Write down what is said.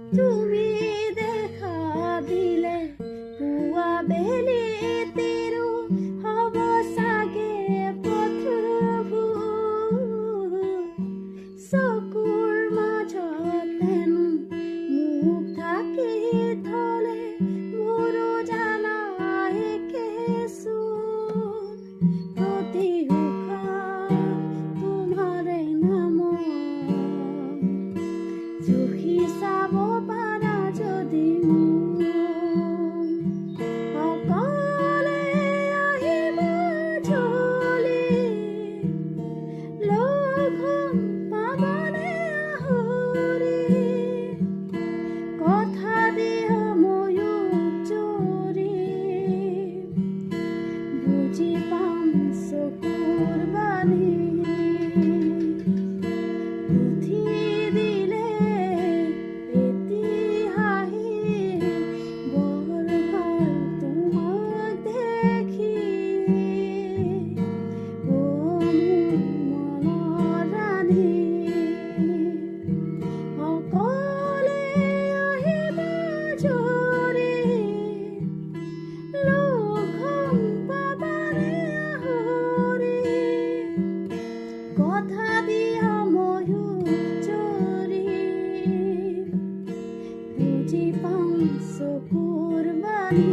তুমি দেখা দিলে পুৱা বেলি তিৰো হ'ব চাগে পথবোৰ চকুৰ মাজতেনো মুখ ঢাকি থলে মোৰো জানাই কেঁচুৰ প্ৰতি উশাহ তোমাৰে নামত জুখি চাব পাৰা যদি মোক অকলে আহিবা চলি লগ হ'ম পাবানে আহৰি কথা দিয়া ময়ো চৰি বুজি পাম চকুৰ বাণী পুথি দিলে এটি হাঁহি বৰ ভাল তোমাক দেখি অ মোৰ মনৰ ৰাণী অকলে আহিবা জৰি লগ হ'ম পাবানে আহৰি কথা দিয়া ময়ো চৰি বুজি পাম চকুৰ বাণী